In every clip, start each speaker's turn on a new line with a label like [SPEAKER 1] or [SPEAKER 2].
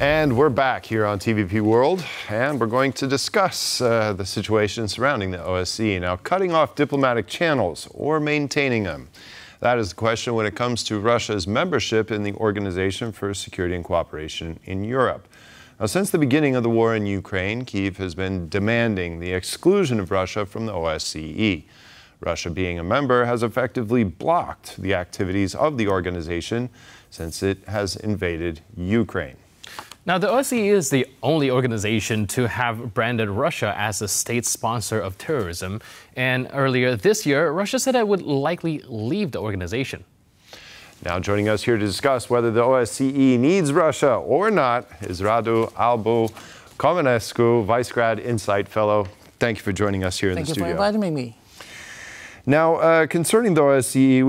[SPEAKER 1] And we're back here on TVP World, and we're going to discuss the situation surrounding the OSCE. Now, cutting off diplomatic channels or maintaining them, that is the question when it comes to Russia's membership in the Organization for Security and Cooperation in Europe. Now, since the beginning of the war in Ukraine, Kyiv has been demanding the exclusion of Russia from the OSCE. Russia, being a member, has effectively blocked the activities of the organization since it has invaded Ukraine.
[SPEAKER 2] Now, the OSCE is the only organization to have branded Russia as a state sponsor of terrorism. And earlier this year, Russia said it would likely leave the organization.
[SPEAKER 1] Now, joining us here to discuss whether the OSCE needs Russia or not is Radu Albu-Comănescu, Vice Grad Insight Fellow. Thank you for joining us here in the studio.
[SPEAKER 3] Thank you for inviting me.
[SPEAKER 1] Now, concerning the OSCE,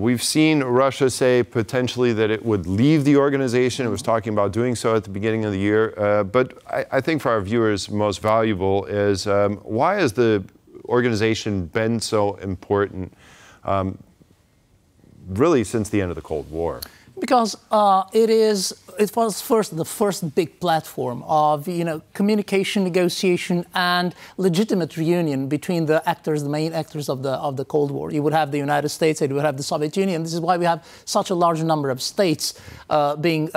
[SPEAKER 1] we've seen Russia say potentially that it would leave the organization. It was talking about doing so at the beginning of the year. But I think for our viewers, most valuable is why has the organization been so important, really since the end of the Cold War?
[SPEAKER 3] Because it was the first big platform of communication, negotiation, and legitimate reunion between the main actors of the Cold War. You would have the United States, you would have the Soviet Union. This is why we have such a large number of states being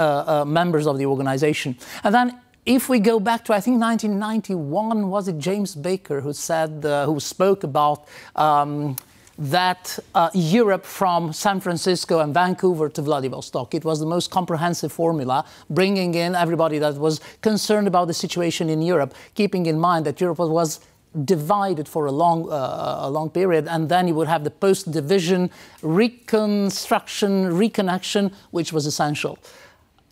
[SPEAKER 3] members of the organization. And then, if we go back to, I think, 1991, was it James Baker who said, who spoke about that Europe from San Francisco and Vancouver to Vladivostok. It was the most comprehensive formula, bringing in everybody that was concerned about the situation in Europe, keeping in mind that Europe was divided for a long period, and then you would have the post-division reconstruction, reconnection, which was essential.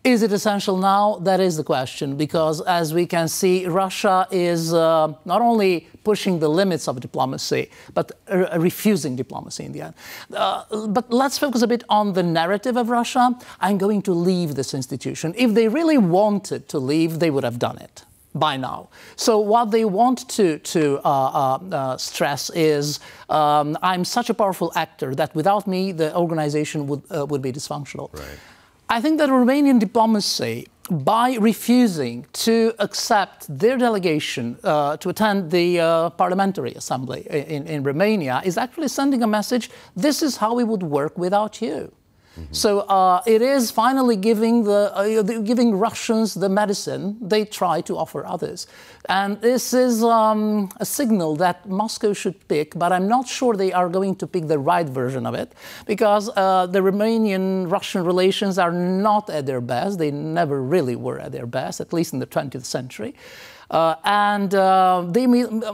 [SPEAKER 3] Is it essential now? That is the question, because as we can see, Russia is not only pushing the limits of diplomacy, but refusing diplomacy in the end. But let's focus a bit on the narrative of Russia. I'm going to leave this institution. If they really wanted to leave, they would have done it by now. So what they want to stress is, I'm such a powerful actor that without me, the organization would be dysfunctional.
[SPEAKER 1] Right.
[SPEAKER 3] I think that Romanian diplomacy, by refusing to accept their delegation to attend the parliamentary assembly in Romania, is actually sending a message: this is how we would work without you. Mm-hmm. So it is finally giving Russians the medicine they try to offer others. And this is a signal that Moscow should pick, but I'm not sure they are going to pick the right version of it, because the Romanian-Russian relations are not at their best. They never really were at their best, at least in the 20th century.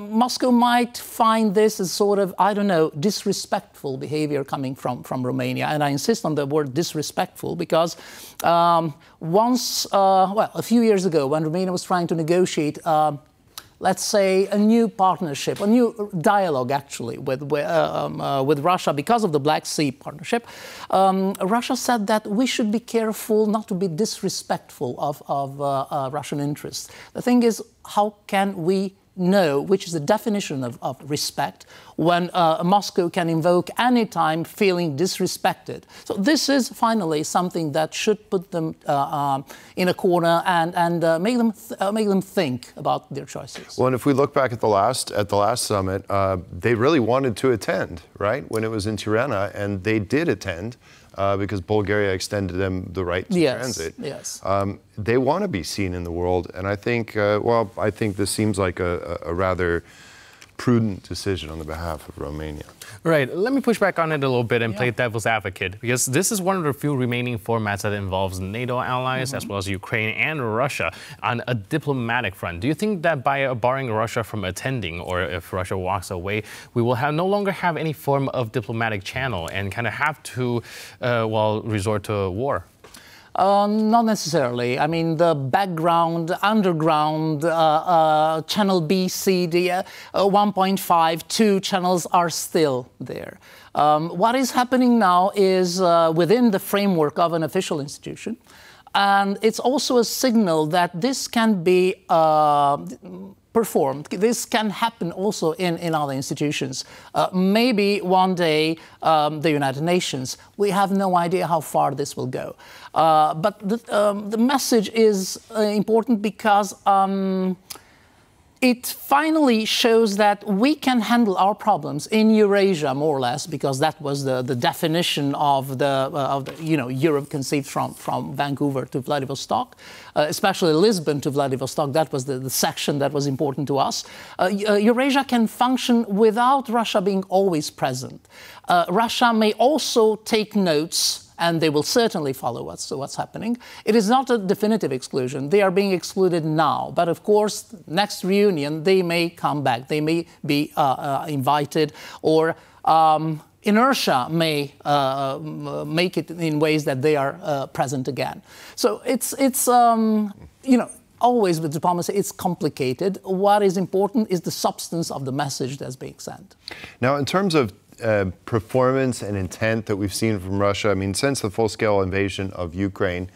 [SPEAKER 3] Moscow might find this as sort of, I don't know, disrespectful behavior coming from Romania. And I insist on the word disrespectful because a few years ago, when Romania was trying to negotiate, let's say, a new partnership, a new dialogue, actually, with Russia because of the Black Sea partnership, Russia said that we should be careful not to be disrespectful of Russian interests. The thing is, how can we know which is the definition of respect when Moscow can invoke any time feeling disrespected? So this is finally something that should put them in a corner and make them think about their choices.
[SPEAKER 1] Well, and if we look back at the last summit, they really wanted to attend, right, when it was in Tirana, and they did attend. Because Bulgaria extended them the right to transit.
[SPEAKER 3] Yes.
[SPEAKER 1] They want to be seen in the world, and I think, I think this seems like a rather prudent decision on the behalf of Romania.
[SPEAKER 2] Right. Let me push back on it a little bit and play devil's advocate, because this is one of the few remaining formats that involves NATO allies, as well as Ukraine and Russia on a diplomatic front. Do you think that by barring Russia from attending, or if Russia walks away, we will no longer have any form of diplomatic channel and kind of have to, resort to war?
[SPEAKER 3] Not necessarily. I mean, the background, underground, channel B, C, D, 1.5, 2 channels are still there. What is happening now is within the framework of an official institution. And it's also a signal that this can be performed. This can happen also in other institutions. Maybe one day the United Nations. We have no idea how far this will go. But the message is important because it finally shows that we can handle our problems in Eurasia, more or less, because that was the definition of the Europe conceived from Vancouver to Vladivostok, especially Lisbon to Vladivostok. That was the section that was important to us. Eurasia can function without Russia being always present. Russia may also take notes, and they will certainly follow what's happening. It is not a definitive exclusion. They are being excluded now. But of course, next reunion, they may come back. They may be invited, or inertia may make it in ways that they are present again. So it's always with diplomacy, it's complicated. What is important is the substance of the message that's being sent.
[SPEAKER 1] Now, in terms of performance and intent that we've seen from Russia, I mean, since the full-scale invasion of Ukraine,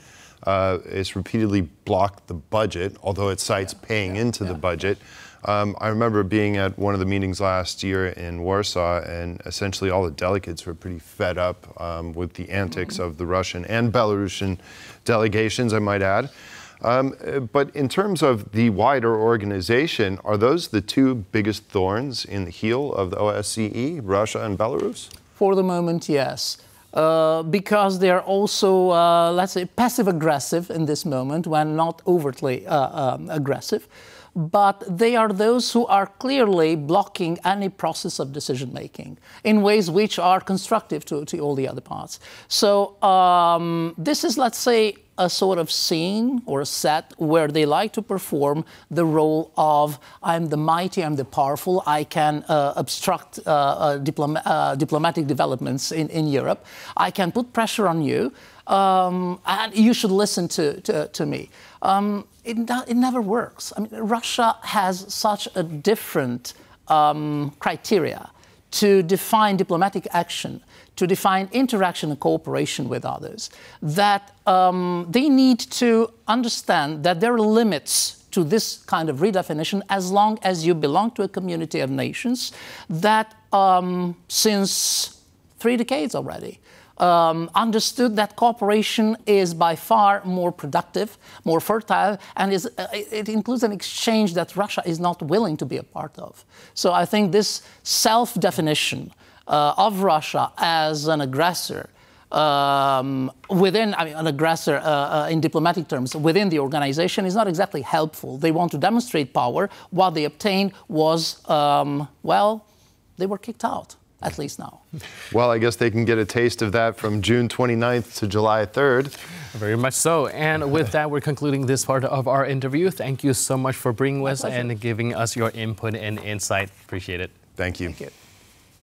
[SPEAKER 1] it's repeatedly blocked the budget, although it cites paying into the budget. I remember being at one of the meetings last year in Warsaw, and essentially all the delegates were pretty fed up with the antics of the Russian and Belarusian delegations, I might add. But in terms of the wider organization, are those the two biggest thorns in the heel of the OSCE, Russia and Belarus?
[SPEAKER 3] For the moment, yes. Because they're also, let's say, passive-aggressive in this moment, when not overtly aggressive. But they are those who are clearly blocking any process of decision-making in ways which are constructive to all the other parts. So this is, let's say, a sort of scene or a set where they like to perform the role of I'm the mighty, I'm the powerful, I can obstruct diplomatic developments in Europe, I can put pressure on you, and you should listen to me. It never works. I mean, Russia has such a different criteria to define diplomatic action, to define interaction and cooperation with others, that they need to understand that there are limits to this kind of redefinition as long as you belong to a community of nations that since 3 decades already understood that cooperation is by far more productive, more fertile, and it includes an exchange that Russia is not willing to be a part of. So I think this self-definition of Russia as an aggressor an aggressor in diplomatic terms within the organization is not exactly helpful. They want to demonstrate power. What they obtained was, well, they were kicked out. At least now.
[SPEAKER 1] Well, I guess they can get a taste of that from June 29th to July 3rd.
[SPEAKER 2] Very much so. And with that, we're concluding this part of our interview. Thank you so much for bringing us and giving us your input and insight. Appreciate it.
[SPEAKER 1] Thank you.
[SPEAKER 3] Thank you.